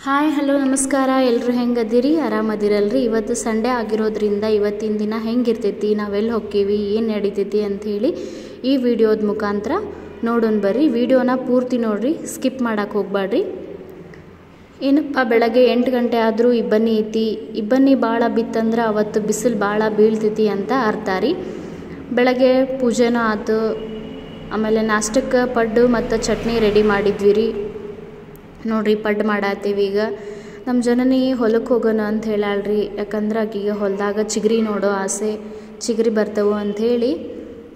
Hi hello ನಮಸ್ಕಾರ ಎಲ್ಲರೂ ಹೆಂಗದಿರಿ ಆರಾಮದಿರಲ್ರಿ। ಇವತ್ತು ಸಂಡೇ ಆಗಿರೋದ್ರಿಂದ ಇವತ್ತಿನ ದಿನ ಹೆಂಗಿರ್ತೈತಿ, ನಾವೆಲ್ಲಿ ಹೋಗ್ತೀವಿ, ಏನು ನಡೀತೈತಿ ಅಂಥೇಳಿ ಈ ವಿಡಿಯೋದ ಮುಖಾಂತರ ನೋಡೋಣ ಬರ್ರಿ। ವಿಡಿಯೋನ ಪೂರ್ತಿ ನೋಡ್ರಿ, ಸ್ಕಿಪ್ ಮಾಡಕ್ಕೆ ಹೋಗ್ಬೇಡ್ರಿ। ಏನಪ್ಪ ಬೆಳಗ್ಗೆ 8 ಗಂಟೆ ಆದರೂ ಇಬ್ಬನಿ ಐತಿ, ಇಬ್ಬನಿ ಭಾಳ ಬಿತ್ತಂದ್ರೆ ಅವತ್ತು ಬಿಸಿಲು ಭಾಳ ಬೀಳ್ತೈತಿ ಅಂತ ಅರ್ಥ ರೀ। ಬೆಳಗ್ಗೆ ಪೂಜೆನೂ ಆಯ್ತು, ಆಮೇಲೆ ನಾಷ್ಟಕ್ಕೆ ಪಡ್ಡು ಮತ್ತು ಚಟ್ನಿ ರೆಡಿ ಮಾಡಿದ್ವಿ ರೀ। ನೋಡ್ರಿ ಪಡ್ಡು ಮಾಡತ್ತೀವಿ। ಈಗ ನಮ್ಮ ಜನನಿ ಹೊಲಕ್ಕೆ ಹೋಗೋಣ ಅಂತ ಹೇಳಾಳ್ರಿ, ಯಾಕಂದ್ರೆ ಆಕಿಗೆ ಹೊಲದಾಗ ಚಿಗರಿ ನೋಡೋ ಆಸೆ, ಚಿಗರಿ ಬರ್ತವು ಅಂಥೇಳಿ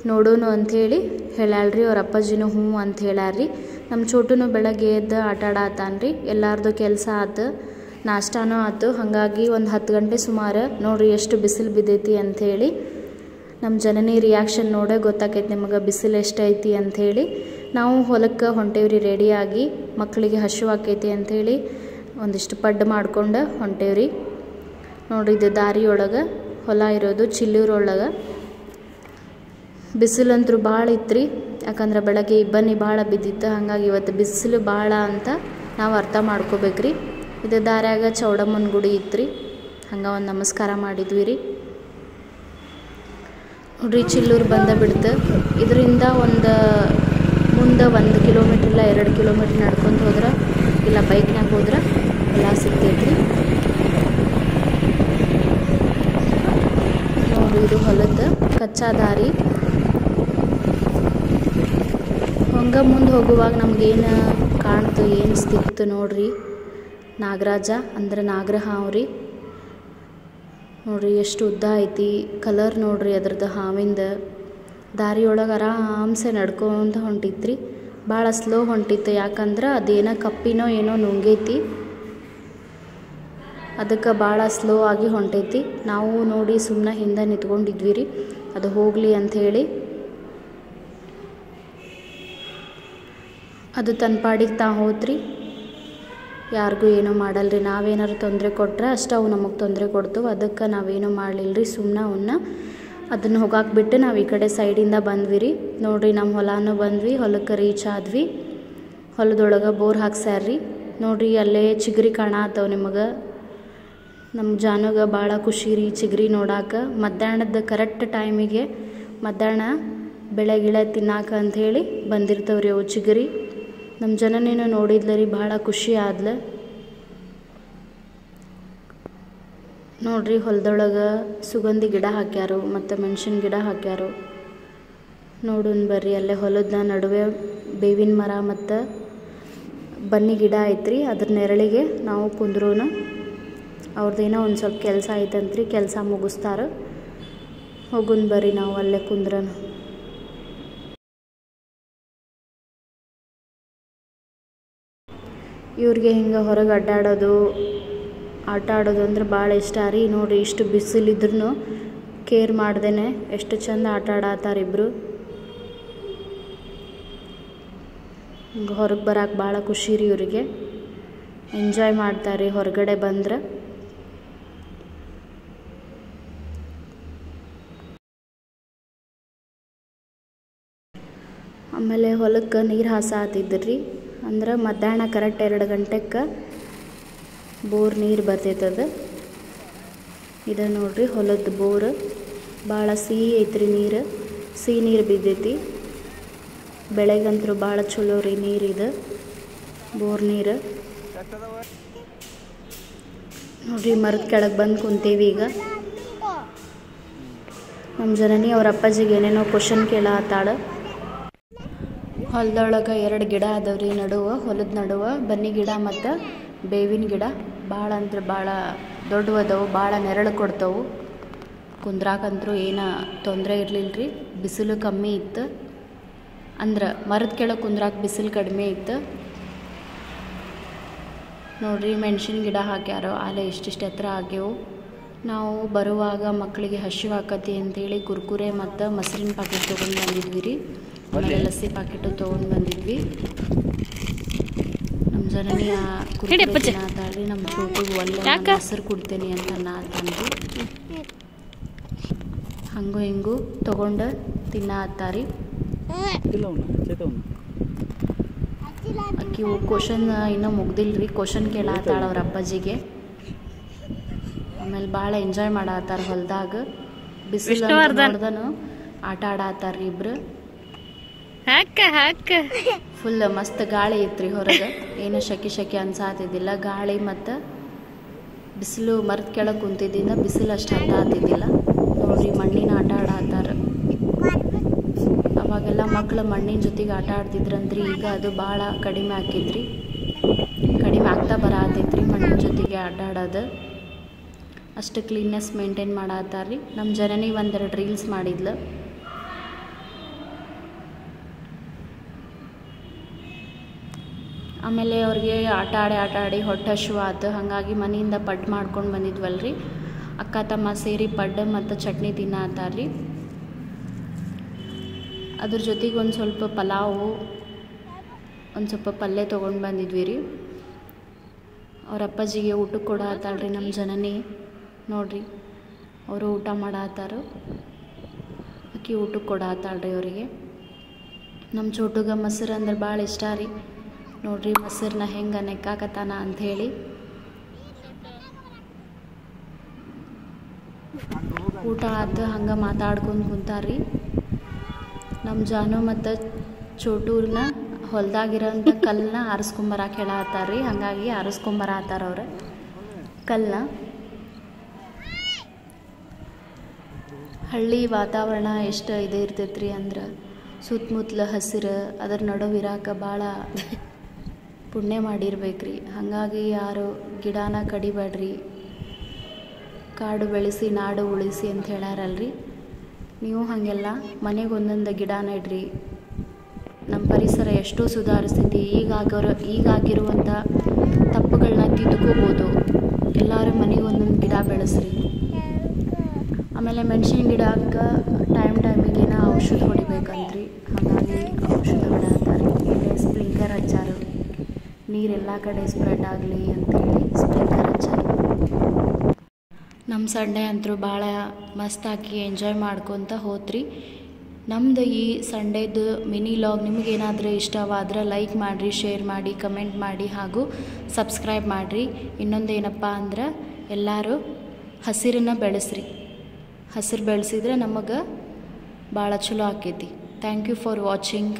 ನೋಡೋನು ಅಂಥೇಳಿ ಹೇಳಾಳ್ರಿ। ಅವ್ರ ಅಪ್ಪಾಜಿನೂ ಹ್ಞೂ ಅಂತ ಹೇಳಾರ್ರಿ। ನಮ್ಮ ಚೋಟುನು ಬೆಳಗ್ಗೆ ಎದ್ದು ಆಟ ಆಡತ್ತಾನ್ರಿ, ಎಲ್ಲಾರ್ದು ಕೆಲಸ ಆಯ್ತು, ನಾಷ್ಟಾನೂ ಆಯ್ತು। ಹಾಗಾಗಿ ಒಂದು 10 ಗಂಟೆ ಸುಮಾರು ನೋಡ್ರಿ ಎಷ್ಟು ಬಿಸಿಲು ಬಿದ್ದೈತಿ ಅಂಥೇಳಿ। ನಮ್ಮ ಜನನಿ ರಿಯಾಕ್ಷನ್ ನೋಡೇ ಗೊತ್ತಾಕೈತಿ ನಿಮಗೆ ಬಿಸಿಲು ಎಷ್ಟೈತಿ ಅಂಥೇಳಿ। ನಾವು ಹೊಲಕ್ಕೆ ಹೊಂಟೇವ್ರಿ ರೆಡಿಯಾಗಿ, ಮಕ್ಕಳಿಗೆ ಹಸಿವಾಕೈತಿ ಅಂಥೇಳಿ ಒಂದಿಷ್ಟು ಪಡ್ಡು ಮಾಡ್ಕೊಂಡು ಹೊಂಟೇವ್ರಿ। ನೋಡ್ರಿ ಇದು ದಾರಿಯೊಳಗೆ ಹೊಲ ಇರೋದು, ಚಿಲ್ಲೂರೊಳಗೆ ಬಿಸಿಲಂತೂ ಭಾಳ ಇತ್ತು, ಯಾಕಂದ್ರೆ ಬೆಳಗ್ಗೆ ಇಬ್ಬನಿ ಭಾಳ ಬಿದ್ದಿತ್ತು, ಹಾಗಾಗಿ ಇವತ್ತು ಬಿಸಿಲು ಭಾಳ ಅಂತ ನಾವು ಅರ್ಥ ಮಾಡ್ಕೋಬೇಕ್ರಿ। ಇದು ದಾರ್ಯಾಗ ಚೌಡಮ್ಮನ ಗುಡಿ ಇತ್ತು, ಹಂಗೆ ಒಂದು ನಮಸ್ಕಾರ ಮಾಡಿದ್ವಿ ರೀ। ನೋಡ್ರಿ ಚಿಲ್ಲೂರು ಬಂದ ಬಿಡ್ತು, ಇದರಿಂದ ಮುಂದೆ 1 ಕಿಲೋಮೀಟ್ರ್ ಇಲ್ಲ 2 ಕಿಲೋಮೀಟ್ರ್ ನಡ್ಕೊಂಡು ಹೋದ್ರೆ ಇಲ್ಲ ಬೈಕ್ನಾಗ ಹೋದ್ರೆ ಎಲ್ಲ ಸಿಗ್ತೈತ್ರಿ। ನೋಡ್ರಿ ಇದು ಹೊಲದ ಕಚ್ಚಾ ದಾರಿ। ಹಂಗೆ ಮುಂದೆ ಹೋಗುವಾಗ ನಮಗೇನು ಕಾಣ್ತು, ಏನು ಸಿಕ್ತು ನೋಡ್ರಿ, ನಾಗರಾಜ ಅಂದ್ರೆ ನಾಗರ ಹಾವ್ರಿ। ನೋಡ್ರಿ ಎಷ್ಟು ಉದ್ದ ಐತಿ, ಕಲರ್ ನೋಡ್ರಿ ಅದ್ರದ್ದು ಹಾವಿಂದ। ದಾರಿಯೊಳಗೆ ಆರಾಮ್ಸೆ ನಡ್ಕೊಂತ ಹೊಂಟಿತ್ರಿ, ಭಾಳ ಸ್ಲೋ ಹೊಂಟಿತ್ತು, ಯಾಕಂದ್ರೆ ಅದೇನೋ ಕಪ್ಪಿನೋ ಏನೋ ನುಂಗೈತಿ, ಅದಕ್ಕೆ ಭಾಳ ಸ್ಲೋ ಆಗಿ ಹೊಂಟೈತಿ। ನಾವು ನೋಡಿ ಸುಮ್ಮನೆ ಹಿಂದೆ ನಿಂತ್ಕೊಂಡಿದ್ವಿ ರೀ, ಅದು ಹೋಗಲಿ ಅಂಥೇಳಿ। ಅದು ತನ್ನ ಪಾಡಿಗೆ ತಾ ಹೋತ್ರಿ, ಯಾರಿಗೂ ಏನೂ ಮಾಡಲ್ರಿ। ನಾವೇನಾರು ತೊಂದರೆ ಕೊಟ್ಟರೆ ಅಷ್ಟು ಅವು ನಮಗೆ ತೊಂದರೆ ಕೊಡ್ತವೆ, ಅದಕ್ಕೆ ನಾವೇನು ಮಾಡಲಿಲ್ಲರಿ, ಸುಮ್ಮನೆ ಅದನ್ನು ಹೋಗಕ್ಕೆ ಬಿಟ್ಟು ನಾವು ಈ ಕಡೆ ಸೈಡಿಂದ ಬಂದ್ವಿ ರೀ। ನೋಡಿರಿ ನಮ್ಮ ಹೊಲನೂ ಬಂದ್ವಿ, ಹೊಲಕ್ಕೆ ರೀಚ್ ಆದ್ವಿ। ಹೊಲದೊಳಗೆ ಬೋರ್ ಹಾಕ್ಸ್ಯಾರ್ರಿ, ನೋಡಿರಿ ಅಲ್ಲೇ ಚಿಗರಿ ಕಾಣತ್ತವ ನಿಮಗೆ। ನಮ್ಮ ಜಾನುಗೆ ಭಾಳ ಖುಷಿ ರೀ ಚಿಗರಿ ನೋಡಾಕ। ಮಧ್ಯಾಹ್ನದ ಕರೆಕ್ಟ್ ಟೈಮಿಗೆ ಮಧ್ಯಾಹ್ನ ಬೆಳೆ ಗಿಳೆ ತಿನ್ನಾಕ ಅಂಥೇಳಿ ಬಂದಿರ್ತವ್ರಿ ಅವು ಚಿಗರಿ। ನಮ್ಮ ಜನನೇನು ನೋಡಿದ್ಲರಿ, ಭಾಳ ಖುಷಿ ಆದ್ಲ। ನೋಡ್ರಿ ಹೊಲದೊಳಗೆ ಸುಗಂಧಿ ಗಿಡ ಹಾಕ್ಯಾರು ಮತ್ತು ಮೆಣಸಿನ ಗಿಡ ಹಾಕ್ಯಾರು। ನೋಡೋಣ ಬರ್ರಿ, ಅಲ್ಲೇ ಹೊಲದ ನಡುವೆ ಬೇವಿನ ಮರ ಮತ್ತು ಬನ್ನಿ ಗಿಡ ಐತ್ರಿ, ಅದ್ರ ನೆರಳಿಗೆ ನಾವು ಕುಂದ್ರೋನು। ಅವ್ರದ್ದೇನೋ ಒಂದು ಸ್ವಲ್ಪ ಕೆಲಸ ಐತಂತ್ರಿ, ಕೆಲಸ ಮುಗಿಸ್ತಾರೆ, ಹೋಗೋಣ ಬರ್ರಿ ನಾವು ಅಲ್ಲೇ ಕುಂದ್ರನ। ಇವ್ರಿಗೆ ಹಿಂಗೆ ಹೊರಗೆ ಅಡ್ಡಾಡೋದು ಆಟ ಆಡೋದು ಅಂದ್ರೆ ಭಾಳ ಇಷ್ಟ ರೀ। ನೋಡಿರಿ ಇಷ್ಟು ಬಿಸಿಲಿದ್ರೂ ಕೇರ್ ಮಾಡ್ದೇನೆ ಎಷ್ಟು ಚಂದ ಆಟ ಆಡತ್ತಾರಿಬ್ರು। ಹಿಂಗೆ ಹೊರಗೆ ಬರೋಕೆ ಭಾಳ ಖುಷಿ ರೀ ಇವರಿಗೆ, ಎಂಜಾಯ್ ಮಾಡ್ತಾರೆ ಹೊರಗಡೆ ಬಂದ್ರೆ। ಆಮೇಲೆ ಹೊಲಕ್ಕೆ ನೀರು ಹಾಸಾತಿದ್ರಿ, ಅಂದ್ರೆ ಮಧ್ಯಾಹ್ನ ಕರೆಕ್ಟ್ 2 ಗಂಟೆಗೆ ಬೋರ್ ನೀರು ಬರ್ತೈತದ। ಇದು ನೋಡ್ರಿ ಹೊಲದ ಬೋರ್, ಭಾಳ ಸಿಹಿ ಐತ್ರಿ ನೀರು, ಸಿಹಿ ನೀರು ಬಿದ್ದೈತಿ, ಬೆಳೆಗಂತೂ ಭಾಳ ಚಲೋ ರೀ ನೀರಿದು ಬೋರ್ ನೀರು। ನೋಡ್ರಿ ಮರದ ಕೆಳಗೆ ಬಂದು ಕುಂತೀವಿ ಈಗ। ನಮ್ಮ ಜನನಿ ಅವ್ರ ಅಪ್ಪಾಜಿಗೆ ಏನೇನೋ ಕ್ವಶನ್ ಕೇಳತ್ತಾಳ। ಹೊಲದೊಳಗೆ 2 ಗಿಡ ಅದಾವ್ರಿ ನಡುವೆ, ಹೊಲದ ನಡುವೆ ಬನ್ನಿ ಗಿಡ ಮತ್ತು ಬೇವಿನ ಗಿಡ, ಭಾಳ ಅಂದ್ರೆ ಭಾಳ ದೊಡ್ಡವದವು, ಭಾಳ ನೆರಳು ಕೊಡ್ತವು, ಕುಂದ್ರಾಕಂತರೂ ಏನು ತೊಂದರೆ ಇರಲಿಲ್ಲ ರೀ। ಬಿಸಿಲು ಕಮ್ಮಿ ಇತ್ತು, ಅಂದ್ರೆ ಮರದ ಕೆಳಗೆ ಕುಂದ್ರಾಕ ಬಿಸಿಲು ಕಡಿಮೆ ಇತ್ತು। ನೋಡ್ರಿ ಮೆಣಸಿನ ಗಿಡ ಹಾಕ್ಯಾರೋ, ಅಲ್ಲೇ ಇಷ್ಟಿಷ್ಟು ಎತ್ತರ ಆಗ್ಯವು। ನಾವು ಬರುವಾಗ ಮಕ್ಕಳಿಗೆ ಹಸಿವಾಕತಿ ಅಂತೇಳಿ ಕುರ್ಕುರೆ ಮತ್ತು ಮೊಸರಿನ ಪ್ಯಾಕೆಟ್ ತೊಗೊಂಡು ಬಂದಿದ್ವಿ ರೀ, ಆಮೇಲೆ ಲಸ್ಸಿ ಪ್ಯಾಕೆಟು ತೊಗೊಂಡು ಬಂದಿದ್ವಿ। ನಮ್ಮ ಜನನಿ ಕುರ್ಕುರೆ ತಿನ್ನತ್ತಾಳ್ರಿ, ನಮ್ಮ ಚೋಟಿಗೆ ಒಳ್ಳೆ ಮೊಸರು ಕೊಡ್ತೇನೆ ಅಂತ ಅನ್ನತ್ತಾನ್ರಿ, ಹಂಗೂ ಹಿಂಗೂ ತೊಗೊಂಡು ತಿನ್ನತ್ತಾರಿ। ಆಕಿ ಕ್ವಶನ್ ಇನ್ನೂ ಮುಗ್ದಿಲ್ರಿ, ಕ್ವಶನ್ ಕೇಳತ್ತಾಳ ಅವ್ರ ಅಪ್ಪಾಜಿಗೆ. ಆಮೇಲೆ ಭಾಳ ಎಂಜಾಯ್ ಮಾಡತ್ತಾರ ಹೊಲದಾಗ. ಬಿಸಿಲು ನೋಡ್ದನು ಆಟ ಆಡತ್ತಾರ್ರಿ ಇಬ್ರು. ಫುಲ್ ಮಸ್ತ್ ಗಾಳಿ ಇತ್ರಿ ಹೊರಗೆ, ಏನು ಶೆಕೆ ಅನ್ಸಾತಿದ್ದಿಲ್ಲ. ಗಾಳಿ ಮತ್ತು ಬಿಸಿಲು ಮರದ ಕೆಳಗೆ ಕುಂತಿದ್ದಿಂದ ಬಿಸಿಲು ಅಷ್ಟು ಹತ್ತಾತಿದ್ದಿಲ್ಲ. ನೋಡ್ರಿ ಮಣ್ಣಿನ ಆಟ ಆಡತ್ತಾರ. ಅವಾಗೆಲ್ಲ ಮಕ್ಕಳು ಮಣ್ಣಿನ ಜೊತೆಗೆ ಆಟ ಆಡ್ತಿದ್ರಂದ್ರಿ. ಈಗ ಅದು ಭಾಳ ಕಡಿಮೆ ಆಕಿದ್ರಿ, ಕಡಿಮೆ ಆಗ್ತಾ ಬರತೈತ್ರಿ ಮಣ್ಣಿನ ಜೊತೆಗೆ ಆಟ ಆಡೋದು. ಅಷ್ಟು ಕ್ಲೀನ್ನೆಸ್ ಮೇಂಟೈನ್ ಮಾಡತ್ತಾರ್ರಿ. ನಮ್ಮ ಜನನಿ ಒಂದೆರಡು ರೀಲ್ಸ್ ಮಾಡಿದ್ಲು. ಆಮೇಲೆ ಅವ್ರಿಗೆ ಆಟ ಆಡಿ ಹೊಟ್ಟೆ ಹಸಿವು ಆತು. ಹಾಗಾಗಿ ಮನೆಯಿಂದ ಪಡ್ಡು ಮಾಡ್ಕೊಂಡು ಬಂದಿದ್ವಲ್ರಿ, ಅಕ್ಕ ತಮ್ಮ ಸೇರಿ ಪಡ್ಡು ಮತ್ತು ಚಟ್ನಿ ತಿನ್ನತ್ತಾರ್ರಿ. ಅದ್ರ ಜೊತೆಗೆ ಒಂದು ಸ್ವಲ್ಪ ಪಲಾವು, ಒಂದು ಸ್ವಲ್ಪ ಪಲ್ಯ ತೊಗೊಂಡು ಬಂದಿದ್ವಿ ರೀ. ಅವ್ರ ಅಪ್ಪಾಜಿಗೆ ಊಟಕ್ಕೆ ಕೊಡತ್ತಾಳ್ರಿ ನಮ್ಮ ಜನನಿ. ನೋಡ್ರಿ ಅವರು ಊಟ ಮಾಡತ್ತಾರ. ಅಕ್ಕಿ ಊಟಕ್ಕೆ ಕೊಡತ್ತಾಳ್ರಿ ಅವರಿಗೆ. ನಮ್ಮ ಚೋಟುಗ ಮೊಸರು ಅಂದ್ರೆ ಭಾಳ ಇಷ್ಟ ರೀ. ನೋಡ್ರಿ ಮೊಸರನ್ನ ಹೆಂಗೆ ನೆಕ್ಕಾಕತ್ತಾನ ಅಂಥೇಳಿ. ಊಟ ಆತು, ಹಂಗೆ ಮಾತಾಡ್ಕೊಂಡು ಕುಂತಾರ್ರಿ. ನಮ್ಮ ಜಾನು ಮತ್ತು ಚೋಟೂರ್ನ ಹೊಲ್ದಾಗಿರೋಂಥ ಕಲ್ಲನ್ನ ಆರಿಸ್ಕೊಂಬರಕ್ಕೆ ಹೇಳತ್ತಾರ್ರಿ. ಹಾಗಾಗಿ ಆರಿಸ್ಕೊಂಬರತ್ತಾರ ಅವ್ರು ಕಲ್ಲನ್ನ. ಹಳ್ಳಿ ವಾತಾವರಣ ಎಷ್ಟು ಇದು ಇರ್ತೈತ್ರಿ ಅಂದ್ರೆ ಸುತ್ತಮುತ್ತಲ ಹಸಿರು, ಅದರ ನಡುವೆ ಇರಾಕ ಭಾಳ ಪುಣ್ಯ ಮಾಡಿರ್ಬೇಕ್ರಿ. ಹಾಗಾಗಿ ಯಾರು ಗಿಡನ ಕಡಿಬೇಡ್ರಿ, ಕಾಡು ಬೆಳೆಸಿ ನಾಡು ಉಳಿಸಿ ಅಂತ ಹೇಳ್ಯಾರಲ್ರಿ. ನೀವು ಹಾಗೆಲ್ಲ ಮನೆಗೆ ಒಂದೊಂದು ಗಿಡ ನೆಡ್ರಿ. ನಮ್ಮ ಪರಿಸರ ಎಷ್ಟೋ ಸುಧಾರಿಸ್ತೈತಿ. ಈಗಾಗಿರುವಂಥ ತಪ್ಪುಗಳನ್ನ ತಿದ್ದುಕೋಬೋದು. ಎಲ್ಲರೂ ಮನೆಗೆ ಒಂದೊಂದು ಗಿಡ ಬೆಳೆಸ್ರಿ. ಆಮೇಲೆ ಮೆಣಸಿನ ಗಿಡಕ್ಕೆ ಟೈಮಿಗೆ ಔಷಧ ಹೊಡಿಬೇಕಂತ್ರಿ. ಹಾಗಾಗಿ ಔಷಧ ಹೊಡ್ಯಾತಾರೆ. ಇಲ್ಲಿ ಸ್ಪ್ರಿಂಕ್ಲರ್ ಹಚ್ಚಾರು, ನೀರೆಲ್ಲ ಕಡೆ ಸ್ಪ್ರೆಡ್ ಆಗಲಿ ಅಂತೇಳಿ ಸ್ಪ್ರಿಂಕ್ಲರ್ ಹಚ್ಚಾರು. ನಮ್ಮ ಸಂಡೇ ಅಂತೂ ಭಾಳ ಮಸ್ತಾಗಿ ಎಂಜಾಯ್ ಮಾಡ್ಕೊತ ಹೋತ್ರಿ. ನಮ್ಮದು ಈ ಸಂಡೇದು ಮಿನಿ ಲಾಗ್ ನಿಮಗೇನಾದರೂ ಇಷ್ಟವಾದ್ರೆ ಲೈಕ್ ಮಾಡಿರಿ, ಶೇರ್ ಮಾಡಿ, ಕಮೆಂಟ್ ಮಾಡಿ ಹಾಗೂ ಸಬ್ಸ್ಕ್ರೈಬ್ ಮಾಡಿರಿ. ಇನ್ನೊಂದೇನಪ್ಪ ಅಂದ್ರೆ ಎಲ್ಲರೂ ಹಸಿರನ್ನ ಬೆಳೆಸ್ರಿ. ಹಸಿರು ಬೆಳೆಸಿದ್ರೆ ನಮಗೆ ಭಾಳ ಚಲೋ ಆಕೈತಿ. Thank you for watching.